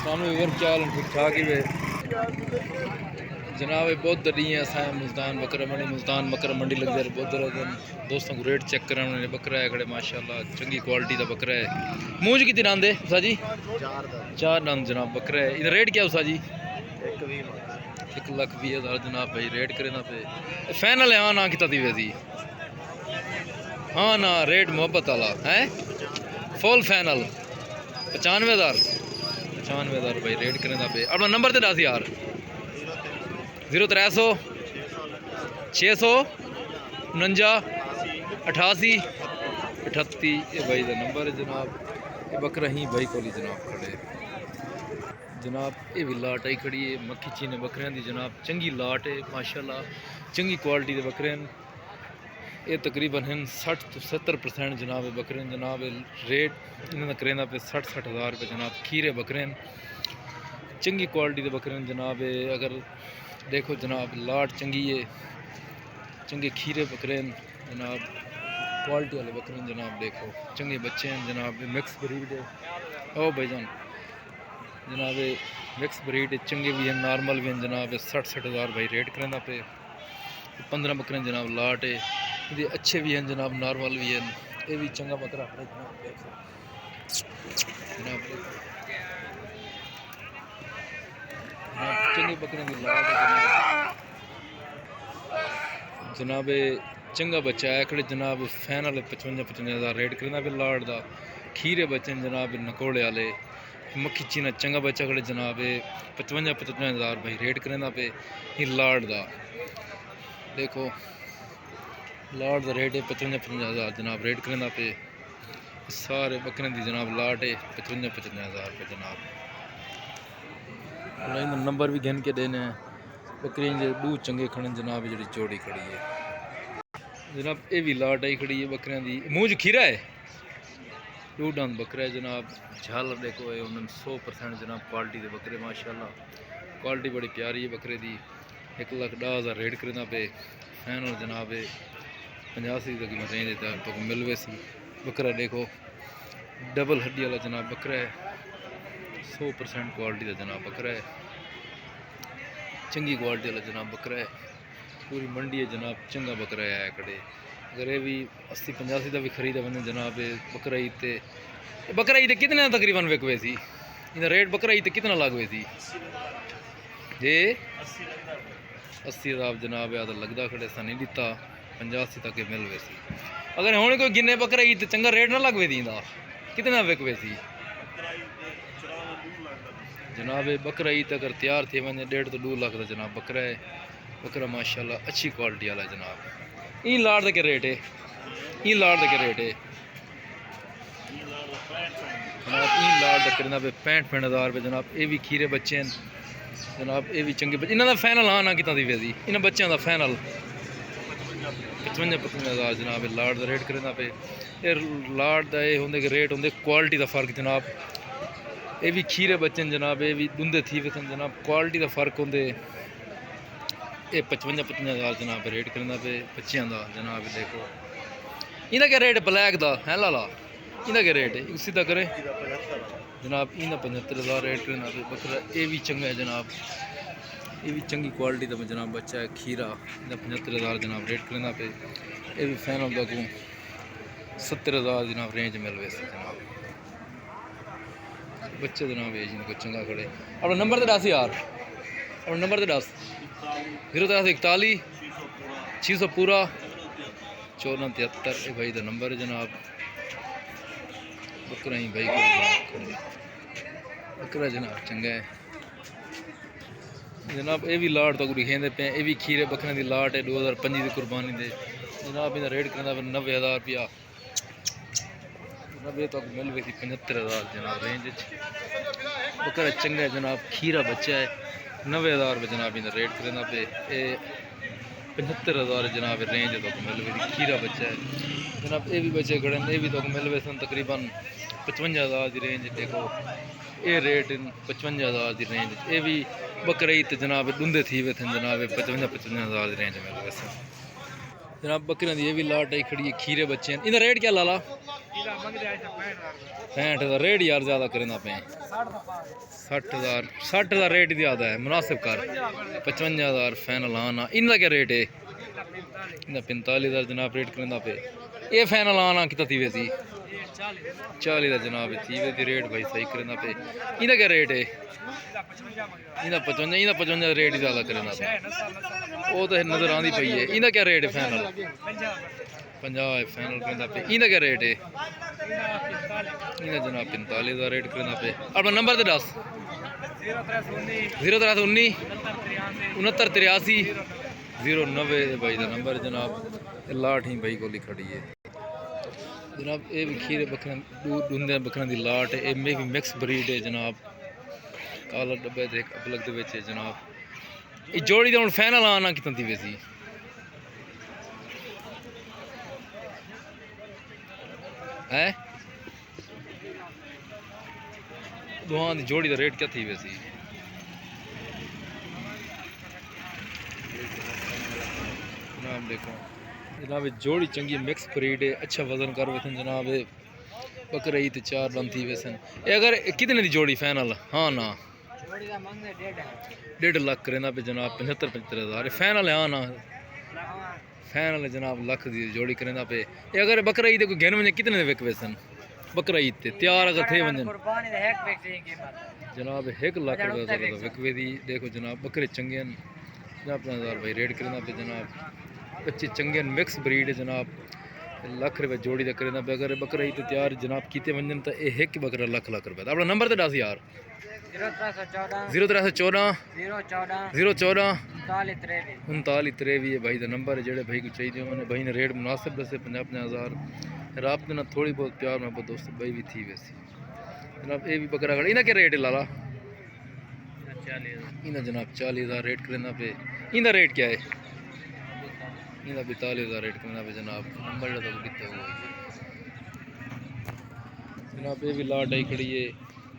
सामने वीवर क्या हाल ठीक ठाक ही वे जनाब बहुत डी है असा मुल्तान बकरा मंडी मुल्तान बकरा मंडी लग जाए बहुत दोस्तों को रेट चेक कराने बकरा है खड़े माशाल्लाह चंगी क्वालिटी का बकरा है। मूंज कितनी दंद है उसा जी? चार दंद जनाब बकरा है। इधर रेट क्या उसा जी? 1,20,000 जनाब भाई रेट करे ना पे फाइनल है। हाँ ना कितना दी वैसी हाँ ना रेट मोहब्बत वाला है फुल फाइनल 95,000 भाई रेट करें पे अपना नंबर तो दस यार 0300 649 88 38 ये भाई का नंबर है जनाब। ये बकरा ही भाई को जनाब खड़े जनाब ये भी लाट आई खड़ी है मक्खी चीने बकरियां दी जनाब चंगी लाट है माशाल्लाह चंगी क्वालिटी के बकरे हैं। ये तकरीबन हैं 60 तो 70% जनाब बकरे जनाब रेट इन्होंने करें पे 60-60 हज़ार रुपये जनाब खीरे बकरे चंगी क्वालिटी के बकरे जनाब। अगर देखो जनाब लाट चंगी है चंगे खीरे बकरे जनाब क्वालिटी वाले बकरे जनाब। देखो चंगे बच्चे हैं जनाब मिक्स ब्रीड है ओ भाईजान जनाब मिक्स ब्रीड है चंगे भी हैं नॉर्मल भी हैं जनाब 60-60 हज़ार भाई रेट करें पे 15 बकरे जनाब लाट है ये अच्छे भी हैं जनाब नॉर्मल भी हैं। ये भी चंगा बकरा है जनाब देखो जनाब चंगे बकरे की लाट है जनाब चंगा बच्चा है खड़े जनाब फाइनल 55-55 हज़ार रेट करना पे लाट का खीरे बच्चे जनाब नकोड़े वाले मक्खी चीना चंगा बच्चा खड़े जनाब 55-55 हज़ार भाई रेट करना पे लाट का। देखो लाट का रेट है 55-55 हज़ार जनाब रेट करना पे सारे बकरे की जनाब लाट है 55-55 हज़ार रुपये जनाब। नंबर भी गिन के देने हैं बकरी दू चंगे खड़े जनाब जी चौड़ी खड़ी है जनाब। ये भी लाट आई खड़ी है बकरियां की मूंज खीरा है दू दंद बकरा है जनाब। झालर देखो है उन्होंने 100% जनाब क्वालिटी के बकरे माशाल्लाह क्वालिटी बड़ी प्यारी है बकरे की 1,10,000 रेट करना पे फाइनल जनाब 85 तक रेंज तो मिलवे सी बकरा। देखो डबल हड्डी वाला जनाब बकरा है 100% क्वालिटी का जनाब बकरा है चंगी क्वालिटी वाला जनाब बकरा है पूरी मंडी है जनाब चंगा बकरा है कड़े। अगर ये भी 80-85 का भी खरीदा बने जनाब बकरा ईद कितना तकरीबन विकवे सी इनका रेट बकरा ईद कितना लागवे सी जे 80 हज़ार जनाब या तो लगता खड़े सा नहीं दिता 85 तक मिल वैसी। अगर हूँ कोई गिने बकरा ईद चंगा रेट ना लगवे दींदा कितना विकवे सी जनाब। बकरा ईद अगर तैयार थे वे 1.5 तो 2 लाख का जनाब बकरा है बकरा माशाल्लाह अच्छी क्वालिटी वाला जनाब। ई लाट का क्या रेट है ई लाट का क्या रेट है जनाब ई लाट का करना पे 65 हज़ार रुपये जनाब। ये भी खीरे बच्चे हैं जनाब ये भी चंगे बच्चे इन्हों का फाइनल हाँ ना कितना दी वैसी इन्होंने बच्चों का फाइनल 55-55 हज़ार जनाब लाट का रेट करना पे लाट का ये होंगे रेट होंगे क्वालिटी का फर्क जनाब। ये भी खीरे बच्चे जनाब ये भी दुंदे थी वे जनाब क्वालिटी का फर्क होंगे ये 55-55 हज़ार जनाब रेट करना पे बच्चों का जनाब। देखो इनका क्या रेट ब्लैक का है लाला इनका क्या रेट है उसी का करे जनाब इन्हें 75 हज़ार रेट करना पे बकरा। ये भी चंगा है जनाब ये भी चंगी क्वालिटी का जनाब बच्चा है खीरा इन्हें 75 हज़ार जनाब रेट करना पे ये भी फाइनल तक 70 हज़ार जनाब रेंज मिल वैसे जनाब बच्चे जनाब ये जिनको चंगा खड़े। अपना नंबर तो दस यार अपना नंबर तो दस 0341 600 पूरा 1473 भाई का नंबर है जनाब। बकरा ही भाई बकरा जनाब चंगा है जनाब। ये भी लाट तो लिखेंदे पे ये भी खीरे बकरे की लाट है 2025 की कुर्बानी दे जनाब। इनका रेट करना 90 हज़ार रुपया 90 तक मिल गई थी 75 हज़ार जनाब रेंज बकरा चंगा है जनाब खीरा बच्चा है 90 हज़ार रुपये जनाब इनका रेट करना पे 75 हज़ार जनाब रेंज तक मिल गई थी खीरा बच्चा है जनाब। ये भी बच्चे खड़े ये भी तक मिल गए सन तकरीबन 55 हज़ार की रेंज। देखो ये रेट 55 हज़ार की रेंज ये भी बकरा ईद जनाब दुंदे थी वे थे जनाब 55-55 हज़ार की रेंज मिल गए जनाब। बकरियां ये भी लाट आई खड़ी है खीरे बच्चे हैं इनका रेट क्या लाला 65 रेट यार ज़्यादा करना पे 60,000 रेट ज़्यादा है मुनासिब कर 55,000 फाइनल आना इनका क्या रेट है इनका 45,000 जनाब रेट करना पे ये फाइनल आना कितना थी वैसी 40 जनाब थी वैसी रेट भाई सही करना पे इनका क्या रेट है इनका 55 रेट ही ज़्यादा करना पे वो तो नज़र आती पई है इनका क्या रेट है फाइनल 50 फाइनल करना पे इनका क्या रेट है इनका जनाब 45,000 रेट करना पे अपना नंबर तो दस 0319 69 090 भाई का नंबर जनाब लाट ही भाई को खड़ी है जनाब ये भी खीरे बकरा दूंदे बकरा की लाट है ये भी मिक्स ब्रीड है जनाब काला डब्बे एक अपलग है जनाब ये जोड़ी तो हम फाइनल आना कितना थी वैसी है दोहां की जोड़ी का रेट क्या थी वैसी जनाब देखो जनाब जोड़ी चंगी मिक्स ब्रीड है अच्छा वजन कर वैसन जनाब बकरा ईद 4 दम थी वैसन ये अगर कितने की जोड़ी फाइनल हाँ ना 1.5 लाख करेंदा पे जनाब 75,000 फाइनल हाँ ना फाइनल जनाब लख की जोड़ी करेंदा पे ये अगर बकरा ईद कोई गिन वजे कितने विक वैसन बकरा ईद ते तैयार अगर थे वजन जनाब 1 लाख रुपये विक दी देखो जनाब बकरे चंगे हैं 50,000 भाई रेट करेंदा पे जनाब बच्चे चंगे मिक्स ब्रीड है जनाब लाख रुपये जोड़ी तक करेंदा पे अगर बकरा ईद तैयार जनाब किते वजन तो ये एक बकरा लाख रुपये अपना नंबर तो दस यार 0314 014 39 है भाई का नंबर है जेड़े भाई को चाहिए उन्होंने भाई ने रेट मुनासिब दसे 50,000 रात में थोड़ी बहुत प्यार में दोस्त भाई भी थी वैसी जनाब ये भी बकरा खड़ा इन्हें क्या रेट है लाला इन्हें जनाब 40,000 रेट करना पे इनका रेट क्या है इनका 42,000 रेट करना पे जनाब नंबर जो कितने हुआ जनाब ये भी लाट आई खड़ी है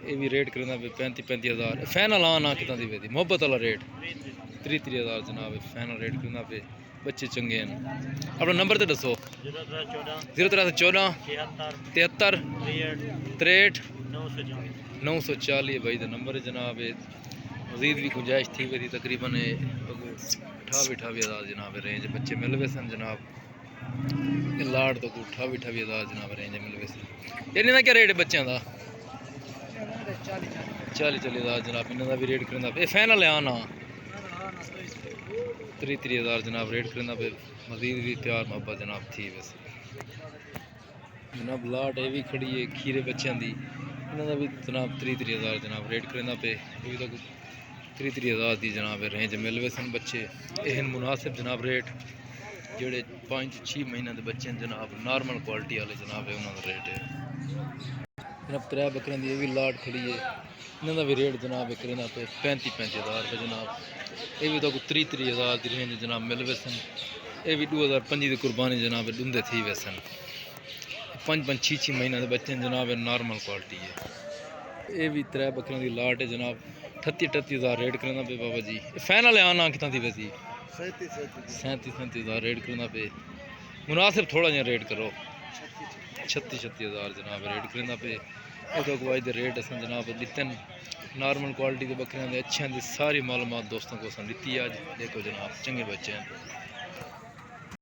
ये भी रेट करना पे 35,000 फाइनल आना कितना दी पे मोहब्बत वाला रेट 30,000 जनाब फाइनल रेट करना पे बच्चे चंगे हैं अपना नंबर तो दसो 0314 73 63 940 भाई का नंबर है जनाब मजीद भी गुंजाइश थी वही तकरीबन 28,000 जनाब रेंज बच्चे मिल गए सन जनाब लाट तो 28,000 जनाब रेंज मिल गए सन इन्हें क्या रेट है बच्चों का 40,000 जनाब इन्हों भी रेट करना पे फाइनल है आना 30,000 जनाब रेट करना पे मजीद भी प्यार मोहब्बत जनाब थी वैसे जनाब लाट ये भी खड़ी है खीरे बच्चों की इन्हों भी जनाब 30,000 जनाब रेट करना पे ये भी 30,000 की जनाब रेंज मिल गए सन बच्चे ये मुनासिब जनाब रेट जोड़े 5-6 महीने के बच्चे जनाब नॉर्मल क्वालिटी वाले जनाब है उन्होंने रेट है जनाब 3 बकरियों की ये भी लाट खड़ी है इन्हों का भी रेट जनाब करना पे 35,000 रुपये जनाब ये भी तो 30,000 की रेंज जनाब मिल गए सन ये भी 2005 की कुर्बानी जनाब डूंदे थी वैसन 5-6 महीने के बच्चे जनाब नॉर्मल क्वालिटी है ये भी 3 बकरियों की लाट है जनाब 38,000 रेट करना पे बाबा जी फाइनल है आना कितना थी वैसी 37,000 रेट करना पे मुनासिब थोड़ा जहा रेट करो 36,000 जनाब रेट करना पे अगवाई के रेट अस जनाब दिते नॉर्मल क्वालिटी के बकरियां अच्छे की सारी मालूमात दोस्तों को दी आज देखो जनाब चंगे बच्चे हैं।